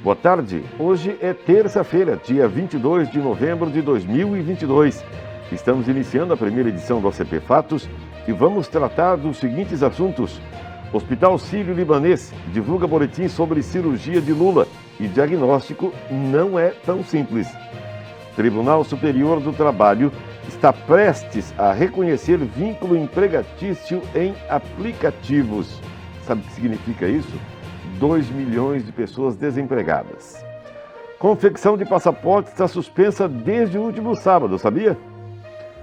Boa tarde, hoje é terça-feira, dia 22 de novembro de 2022. Estamos iniciando a primeira edição do ACP Fatos e vamos tratar dos seguintes assuntos. Hospital Sírio-Libanês divulga boletim sobre cirurgia de Lula e diagnóstico não é tão simples. Tribunal Superior do Trabalho está prestes a reconhecer vínculo empregatício em aplicativos. Sabe o que significa isso? 2 milhões de pessoas desempregadas. Confecção de passaporte está suspensa desde o último sábado, sabia?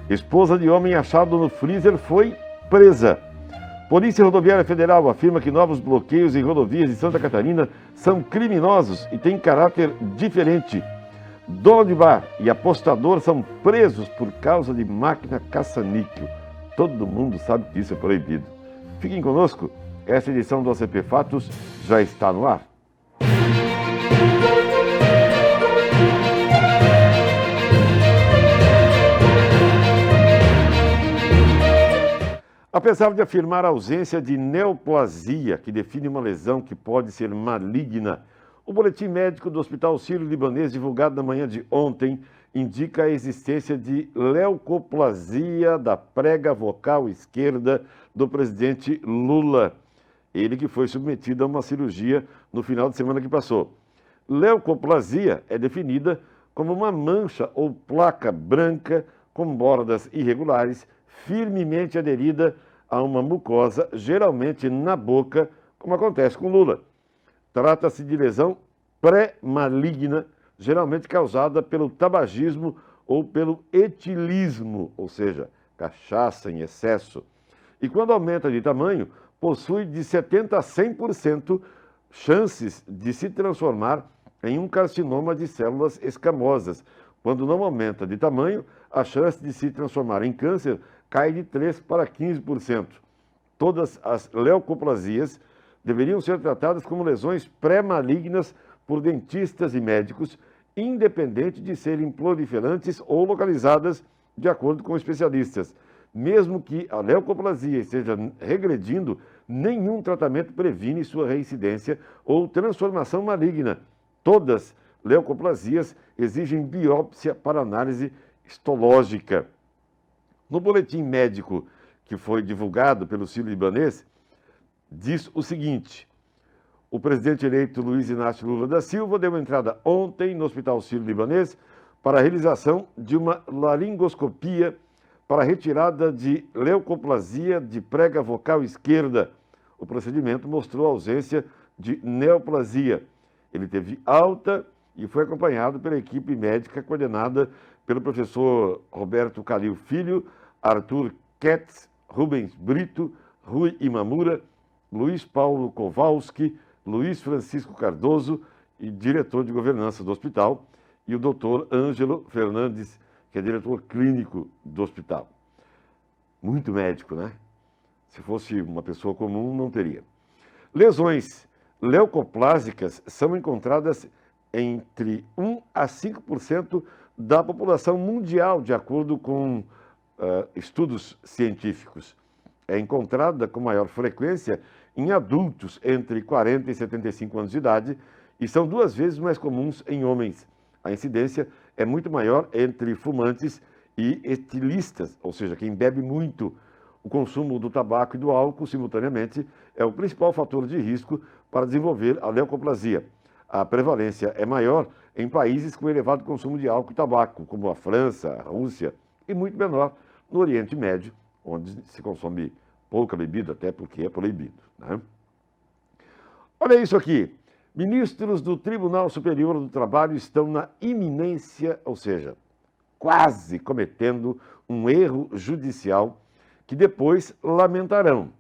Esposa de homem achado no freezer foi presa. Polícia Rodoviária Federal afirma que novos bloqueios em rodovias de Santa Catarina são criminosos e têm caráter diferente. Dono de bar e apostador são presos por causa de máquina caça-níquel. Todo mundo sabe que isso é proibido. Fiquem conosco. Essa edição do ACP Fatos já está no ar. Apesar de afirmar a ausência de neoplasia, que define uma lesão que pode ser maligna, o boletim médico do Hospital Sírio-Libanês, divulgado na manhã de ontem, indica a existência de leucoplasia da prega vocal esquerda do presidente Lula. Ele que foi submetido a uma cirurgia no final de semana que passou. Leucoplasia é definida como uma mancha ou placa branca com bordas irregulares, firmemente aderida a uma mucosa, geralmente na boca, como acontece com Lula. Trata-se de lesão pré-maligna, geralmente causada pelo tabagismo ou pelo etilismo, ou seja, cachaça em excesso. E quando aumenta de tamanho, possui de 70% a 100% chances de se transformar em um carcinoma de células escamosas. Quando não aumenta de tamanho, a chance de se transformar em câncer cai de 3% para 15%. Todas as leucoplasias deveriam ser tratadas como lesões pré-malignas por dentistas e médicos, independente de serem proliferantes ou localizadas de acordo com especialistas. Mesmo que a leucoplasia esteja regredindo, nenhum tratamento previne sua reincidência ou transformação maligna. Todas leucoplasias exigem biópsia para análise histológica. No boletim médico que foi divulgado pelo Sírio-Libanês, diz o seguinte: o presidente eleito Luiz Inácio Lula da Silva deu entrada ontem no Hospital Sírio-Libanês para a realização de uma laringoscopia para retirada de leucoplasia de prega vocal esquerda. O procedimento mostrou ausência de neoplasia. Ele teve alta e foi acompanhado pela equipe médica coordenada pelo professor Roberto Calil Filho, Arthur Ketz, Rubens Brito, Rui Imamura, Luiz Paulo Kowalski, Luiz Francisco Cardoso, e diretor de governança do hospital, e o doutor Ângelo Fernandes, que é diretor clínico do hospital. Muito médico, né? Se fosse uma pessoa comum, não teria. Lesões leucoplásicas são encontradas entre 1 a 5% da população mundial, de acordo com estudos científicos. É encontrada com maior frequência em adultos entre 40 e 75 anos de idade e são 2 vezes mais comuns em homens. A incidência é muito maior entre fumantes e etilistas, ou seja, quem bebe muito. O consumo do tabaco e do álcool, simultaneamente, é o principal fator de risco para desenvolver a leucoplasia. A prevalência é maior em países com elevado consumo de álcool e tabaco, como a França, a Rússia, e muito menor no Oriente Médio, onde se consome pouca bebida, até porque é proibido, né? Olha isso aqui. Ministros do Tribunal Superior do Trabalho estão na iminência, ou seja, quase cometendo um erro judicial que depois lamentarão.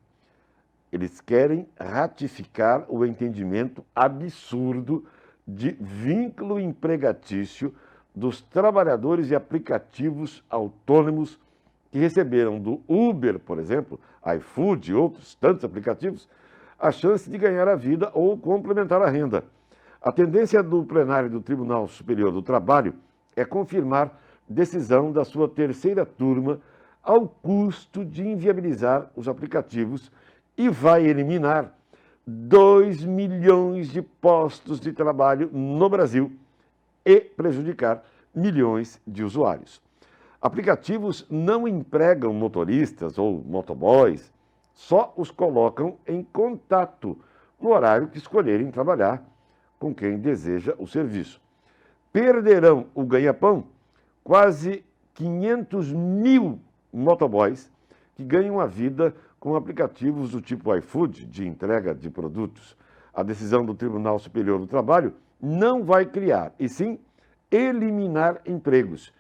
Eles querem ratificar o entendimento absurdo de vínculo empregatício dos trabalhadores de aplicativos autônomos que receberam do Uber, por exemplo, iFood e outros tantos aplicativos, a chance de ganhar a vida ou complementar a renda. A tendência do plenário do Tribunal Superior do Trabalho é confirmar decisão da sua terceira turma ao custo de inviabilizar os aplicativos e vai eliminar 2 milhões de postos de trabalho no Brasil e prejudicar milhões de usuários. Aplicativos não empregam motoristas ou motoboys, só os colocam em contato no horário que escolherem trabalhar com quem deseja o serviço. Perderão o ganha-pão quase 500 mil motoboys que ganham a vida com aplicativos do tipo iFood, de entrega de produtos. A decisão do Tribunal Superior do Trabalho não vai criar, e sim eliminar empregos.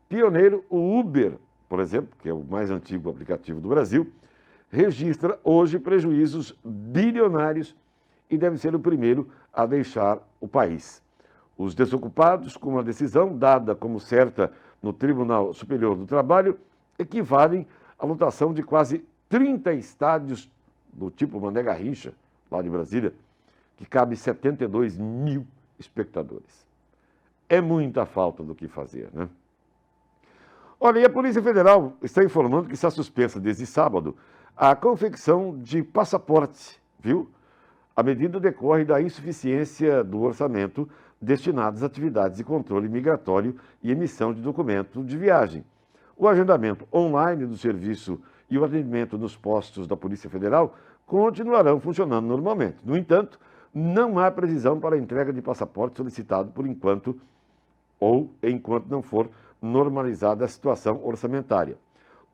Pioneiro, o Uber, por exemplo, que é o mais antigo aplicativo do Brasil, registra hoje prejuízos bilionários e deve ser o primeiro a deixar o país. Os desocupados, com uma decisão dada como certa no Tribunal Superior do Trabalho, equivalem à lotação de quase 30 estádios do tipo Mané Garrincha, lá de Brasília, que cabe 72 mil espectadores. É muita falta do que fazer, né? Olha, e a Polícia Federal está informando que está suspensa desde sábado a confecção de passaporte, viu? A medida decorre da insuficiência do orçamento destinado às atividades de controle migratório e emissão de documento de viagem. O agendamento online do serviço e o atendimento nos postos da Polícia Federal continuarão funcionando normalmente. No entanto, não há previsão para a entrega de passaporte solicitado por enquanto ou enquanto não for normalizada a situação orçamentária.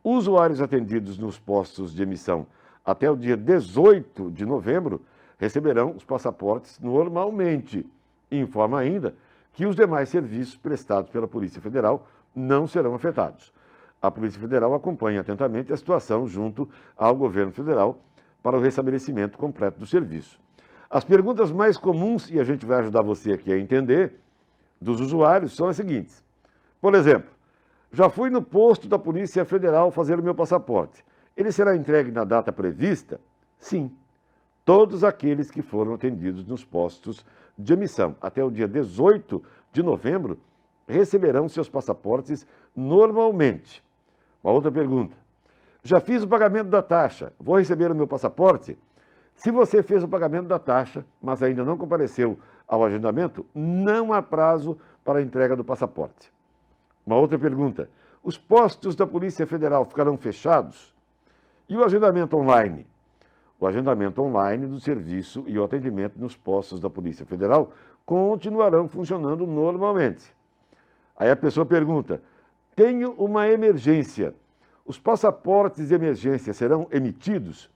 Usuários atendidos nos postos de emissão até o dia 18 de novembro receberão os passaportes normalmente. Informa ainda que os demais serviços prestados pela Polícia Federal não serão afetados. A Polícia Federal acompanha atentamente a situação junto ao governo federal para o restabelecimento completo do serviço. As perguntas mais comuns, e a gente vai ajudar você aqui a entender, dos usuários são as seguintes. Por exemplo, já fui no posto da Polícia Federal fazer o meu passaporte. Ele será entregue na data prevista? Sim. Todos aqueles que foram atendidos nos postos de emissão até o dia 18 de novembro receberão seus passaportes normalmente. Uma outra pergunta. Já fiz o pagamento da taxa. Vou receber o meu passaporte? Se você fez o pagamento da taxa, mas ainda não compareceu ao agendamento, não há prazo para a entrega do passaporte. Uma outra pergunta. Os postos da Polícia Federal ficarão fechados? E o agendamento online? O agendamento online do serviço e o atendimento nos postos da Polícia Federal continuarão funcionando normalmente. Aí a pessoa pergunta, tenho uma emergência, os passaportes de emergência serão emitidos?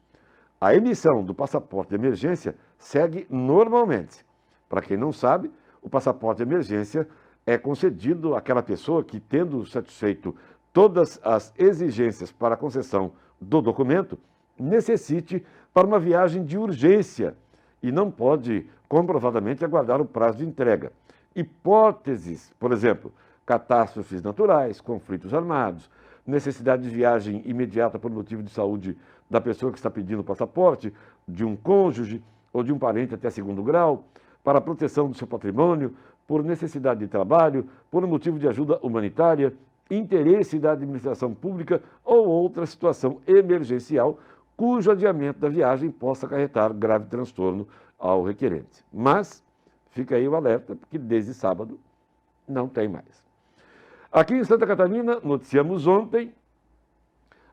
A emissão do passaporte de emergência segue normalmente. Para quem não sabe, o passaporte de emergência é concedido àquela pessoa que, tendo satisfeito todas as exigências para a concessão do documento, necessite para uma viagem de urgência e não pode comprovadamente aguardar o prazo de entrega. Hipóteses, por exemplo, catástrofes naturais, conflitos armados, necessidade de viagem imediata por motivo de saúde da pessoa que está pedindo o passaporte, de um cônjuge ou de um parente até segundo grau, para a proteção do seu patrimônio, por necessidade de trabalho, por um motivo de ajuda humanitária, interesse da administração pública ou outra situação emergencial cujo adiamento da viagem possa acarretar grave transtorno ao requerente. Mas fica aí o alerta, porque desde sábado não tem mais. Aqui em Santa Catarina, noticiamos ontem,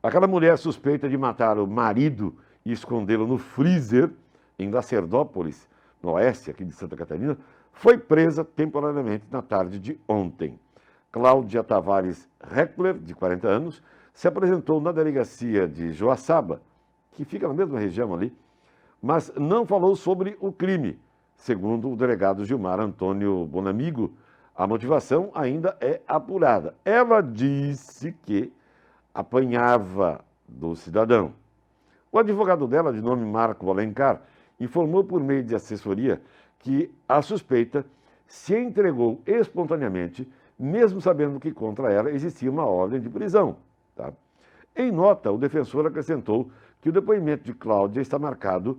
aquela mulher suspeita de matar o marido e escondê-lo no freezer em Lacerdópolis, no oeste aqui de Santa Catarina, foi presa temporariamente na tarde de ontem. Cláudia Tavares Heckler, de 40 anos, se apresentou na delegacia de Joaçaba, que fica na mesma região ali, mas não falou sobre o crime. Segundo o delegado Gilmar Antônio Bonamigo, a motivação ainda é apurada. Ela disse que apanhava do cidadão. O advogado dela, de nome Marco Alencar, informou por meio de assessoria que a suspeita se entregou espontaneamente, mesmo sabendo que contra ela existia uma ordem de prisão. Tá? Em nota, o defensor acrescentou que o depoimento de Cláudia está marcado,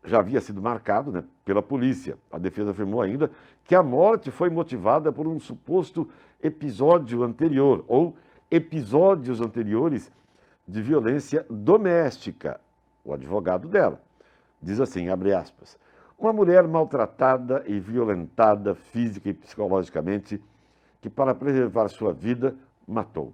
já havia sido marcado, né, pela polícia. A defesa afirmou ainda que a morte foi motivada por um suposto episódio anterior ou episódios anteriores de violência doméstica, o advogado dela. Diz assim, abre aspas, uma mulher maltratada e violentada física e psicologicamente, que para preservar sua vida, matou.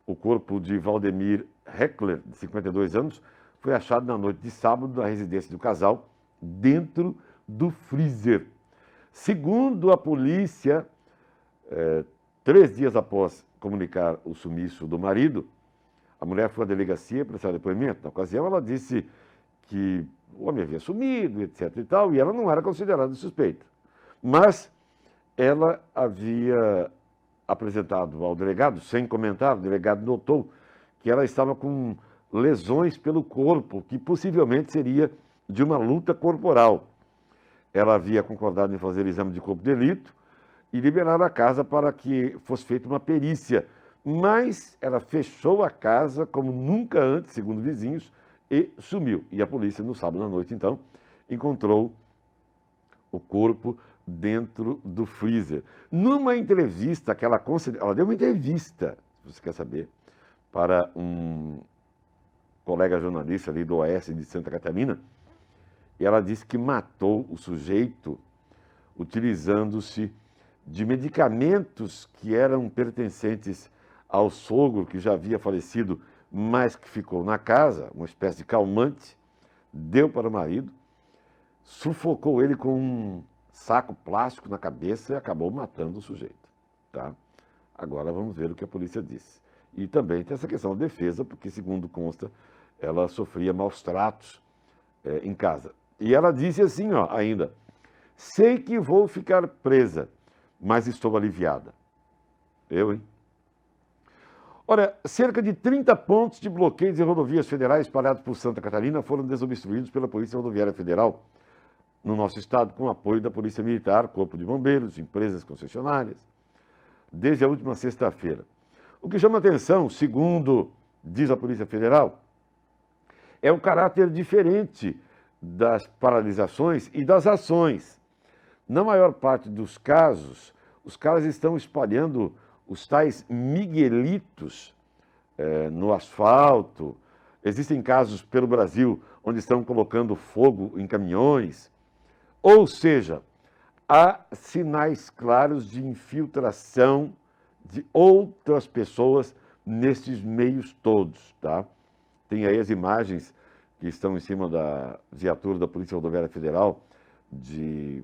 O corpo de Valdemir Heckler, de 52 anos, foi achado na noite de sábado na residência do casal, dentro do freezer. Segundo a polícia, 3 dias após comunicar o sumiço do marido, a mulher foi à delegacia prestar depoimento. Na ocasião, ela disse que o homem havia sumido, etc. e tal, e ela não era considerada suspeita. Mas ela havia apresentado ao delegado, sem comentário, o delegado notou que ela estava com lesões pelo corpo, que possivelmente seria de uma luta corporal. Ela havia concordado em fazer exame de corpo de delito e liberar a casa para que fosse feita uma perícia. Mas ela fechou a casa como nunca antes, segundo vizinhos, e sumiu. E a polícia, no sábado à noite, então, encontrou o corpo dentro do freezer. Numa entrevista que ela deu uma entrevista, se você quer saber, para um colega jornalista ali do Oeste de Santa Catarina, e ela disse que matou o sujeito utilizando-se de medicamentos que eram pertencentes ao sogro, que já havia falecido, mas que ficou na casa, uma espécie de calmante, deu para o marido, sufocou ele com um saco plástico na cabeça e acabou matando o sujeito. Tá? Agora vamos ver o que a polícia disse. E também tem essa questão da defesa, porque, segundo consta, ela sofria maus tratos em casa. E ela disse assim, ó, ainda, sei que vou ficar presa, mas estou aliviada. Eu, hein? Olha, cerca de 30 pontos de bloqueios em rodovias federais espalhados por Santa Catarina foram desobstruídos pela Polícia Rodoviária Federal no nosso estado, com apoio da Polícia Militar, Corpo de Bombeiros, empresas concessionárias, desde a última sexta-feira. O que chama atenção, segundo diz a Polícia Federal, é o caráter diferente das paralisações e das ações. Na maior parte dos casos, os caras estão espalhando os tais miguelitos no asfalto. Existem casos pelo Brasil onde estão colocando fogo em caminhões. Ou seja, há sinais claros de infiltração de outras pessoas nesses meios todos, tá? Tem aí as imagens que estão em cima da viatura da Polícia Rodoviária Federal de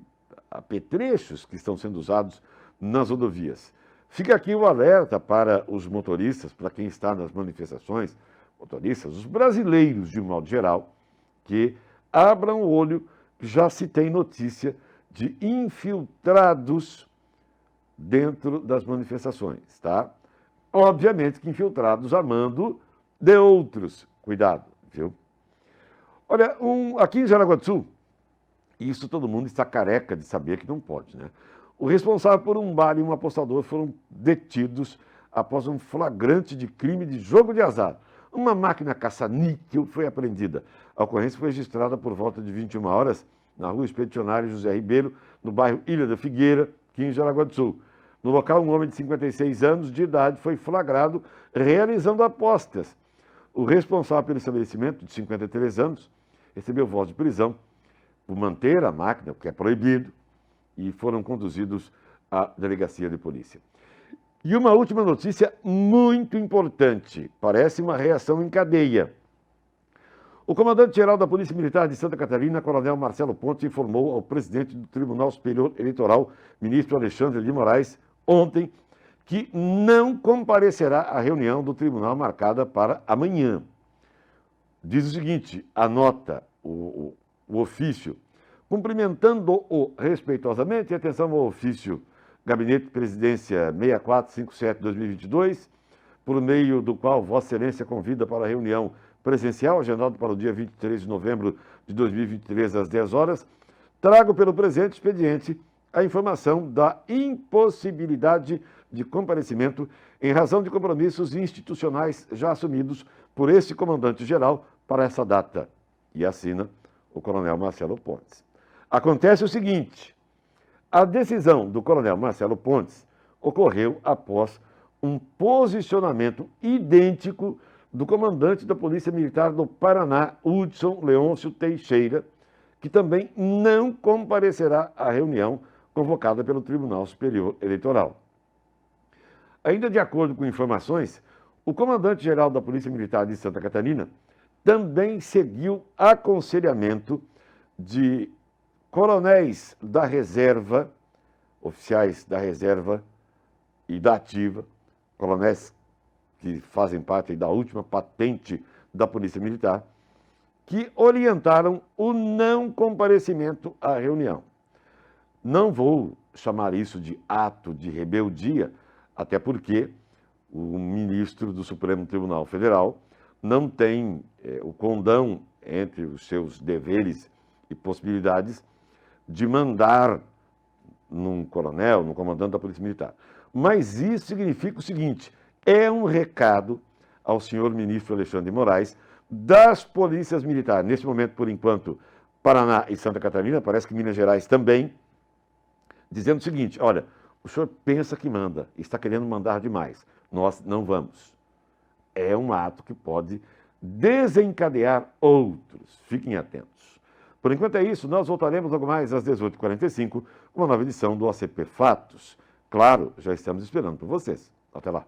apetrechos que estão sendo usados nas rodovias. Fica aqui o alerta para os motoristas, para quem está nas manifestações, motoristas, os brasileiros de um modo geral, que abram o olho, já se tem notícia de infiltrados dentro das manifestações, tá? Obviamente que infiltrados a mando de outros. Cuidado, viu? Olha, aqui em Jaraguá do Sul, isso todo mundo está careca de saber que não pode, né? O responsável por um bar e um apostador foram detidos após um flagrante de crime de jogo de azar. Uma máquina caça-níquel foi apreendida. A ocorrência foi registrada por volta de 21 horas na rua Expedicionário José Ribeiro, no bairro Ilha da Figueira, aqui em Jaraguá do Sul. No local, um homem de 56 anos de idade foi flagrado realizando apostas. O responsável pelo estabelecimento, de 53 anos, recebeu voz de prisão por manter a máquina, o que é proibido, e foram conduzidos à delegacia de polícia. E uma última notícia muito importante, parece uma reação em cadeia. O comandante-geral da Polícia Militar de Santa Catarina, Coronel Marcelo Pontes, informou ao presidente do Tribunal Superior Eleitoral, ministro Alexandre de Moraes, ontem, que não comparecerá à reunião do tribunal marcada para amanhã. Diz o seguinte, anota o ofício, cumprimentando-o respeitosamente, atenção ao ofício Gabinete de Presidência 6457-2022, por meio do qual Vossa Excelência convida para a reunião presencial, agendado para o dia 23 de novembro de 2023, às 10 horas, trago pelo presente expediente a informação da impossibilidade de comparecimento em razão de compromissos institucionais já assumidos por esse comandante-geral para essa data. E assina o coronel Marcelo Pontes. Acontece o seguinte, a decisão do coronel Marcelo Pontes ocorreu após um posicionamento idêntico do comandante da Polícia Militar do Paraná, Hudson Leôncio Teixeira, que também não comparecerá à reunião convocada pelo Tribunal Superior Eleitoral. Ainda de acordo com informações, o comandante-geral da Polícia Militar de Santa Catarina também seguiu aconselhamento de coronéis da reserva, oficiais da reserva e da ativa, coronéis que fazem parte da última patente da Polícia Militar, que orientaram o não comparecimento à reunião. Não vou chamar isso de ato de rebeldia, até porque o ministro do Supremo Tribunal Federal não tem o condão entre os seus deveres e possibilidades de mandar num coronel, num comandante da Polícia Militar. Mas isso significa o seguinte, é um recado ao senhor ministro Alexandre de Moraes das polícias militares. Nesse momento, por enquanto, Paraná e Santa Catarina, parece que Minas Gerais também, dizendo o seguinte, olha, o senhor pensa que manda, está querendo mandar demais, nós não vamos. É um ato que pode desencadear outros, fiquem atentos. Por enquanto é isso, nós voltaremos logo mais às 18h45 com uma nova edição do OCP Fatos. Claro, já estamos esperando por vocês. Até lá.